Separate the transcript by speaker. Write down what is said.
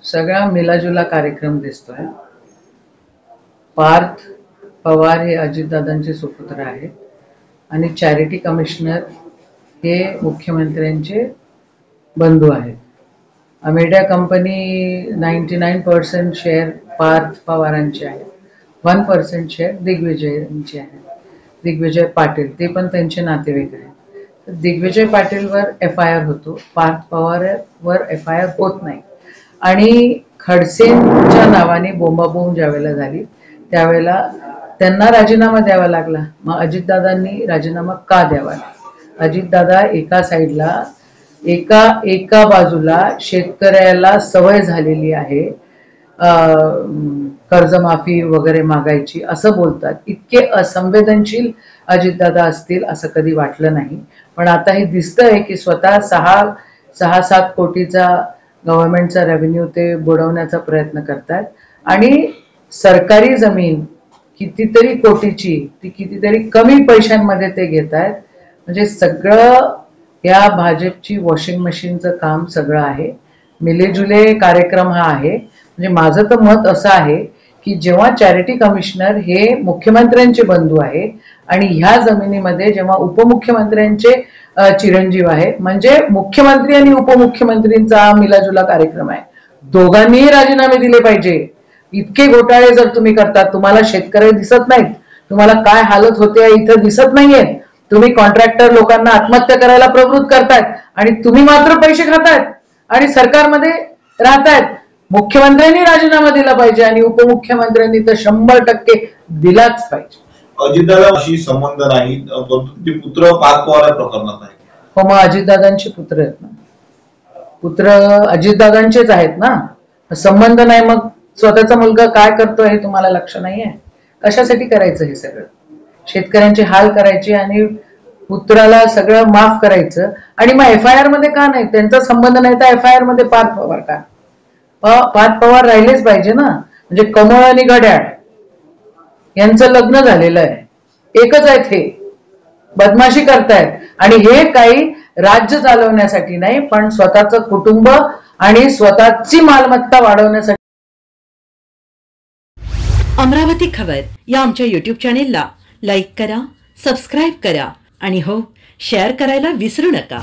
Speaker 1: सगळा मिलाजुला कार्यक्रम दिसतोय. पार्थ पवार हे अजितदादांचे सुपुत्र आहेत आणि चॅरिटी कमिशनर हे मुख्यमंत्र्यांचे बंधू आहेत. अमेरिका कंपनी 99% शेअर पार्थ पवारांचे आहेत, 1% शेअर दिग्विजयचे आहेत. दिग्विजय पाटील ते पण त्यांचे नातेवाईक आहेत. दिग्विजय पाटीलवर FIR होतो, पार्थ पवारवर FIR होत नाही. आणि खडसेंच्या नावाने बोंबाबोंब ज्यावेळेला झाली त्यावेळेला त्यांना राजीनामा द्यावा लागला. मग अजितदादांनी राजीनामा का द्यावा? अजितदादा एका साईडला एका बाजूला शेतकऱ्याला सवय झालेली आहे कर्जमाफी वगैरे मागायची असं बोलतात. इतके असंवेदनशील अजितदादा असतील असं कधी वाटलं नाही. पण आता हे दिसतंय की स्वतः 6-7 कोटीचा गव्हर्नमेंटचा रेव्हेन्यू ते बुडवण्याचा प्रयत्न करतात आणि सरकारी जमीन कितीतरी कोटीची ती कितीतरी कमी पैशांमध्ये ते घेत आहेत. म्हणजे सगळं या भाजपची वॉशिंग मशीनचं काम सगळं आहे. मिलेजुले कार्यक्रम हा आहे. म्हणजे माझं तर मत असं आहे की जेव्हा चॅरिटी कमिशनर हे मुख्यमंत्र्यांचे बंधू आहे आणि ह्या जमिनीमध्ये जेव्हा उपमुख्यमंत्र्यांचे चिरंजीव आहे, म्हणजे मुख्यमंत्री आणि उपमुख्यमंत्रींचा मिलाजुला कार्यक्रम आहे. दोघांनीही राजीनामे दिले पाहिजे. इतके घोटाळे जर तुम्ही करतात, तुम्हाला शेतकरी दिसत नाहीत, तुम्हाला काय हालत होते इथं दिसत नाहीये, तुम्ही कॉन्ट्रॅक्टर लोकांना आत्महत्या करायला प्रवृत्त करतायत आणि तुम्ही मात्र पैसे खातायत आणि सरकारमध्ये राहतायत. मुख्यमंत्र्यांनी राजीनामा दिला पाहिजे आणि उपमुख्यमंत्र्यांनी तर 100% दिलाच पाहिजे.
Speaker 2: अजितदादाशी संबंध नाही, परंतु ते पुत्र पार्थ पवार प्रकरणात आहे.
Speaker 1: हो, मग अजितदादांचे पुत्र आहेत ना, पुत्र अजितदादांचेच आहेत ना, संबंध नाही मग स्वतःचा मुलगा काय करतोय हे तुम्हाला लक्ष नाहीये? कशासाठी करायचं हे सगळं? शेतकऱ्यांचे हाल करायचे आणि पुत्राला सगळं माफ करायचं आणि मग FIR मध्ये का नाही? त्यांचा संबंध नाही तर FIR मध्ये पार्थ पवार का? पार्थ पवार राहिलेच पाहिजे ना. म्हणजे कमळ आणि घड्याळ यांचं लग्न झालेलं आहे, एकच आहेत. हे बदमाशी करतायत आणि हे काही राज्य चालवण्यासाठी नाही, पण स्वतःचं कुटुंब आणि स्वतःची मालमत्ता वाढवण्यासाठी.
Speaker 3: अमरावती खबर या आमच्या YouTube चॅनेलला लाईक करा, सबस्क्राईब करा आणि हो, शेअर करायला विसरू नका.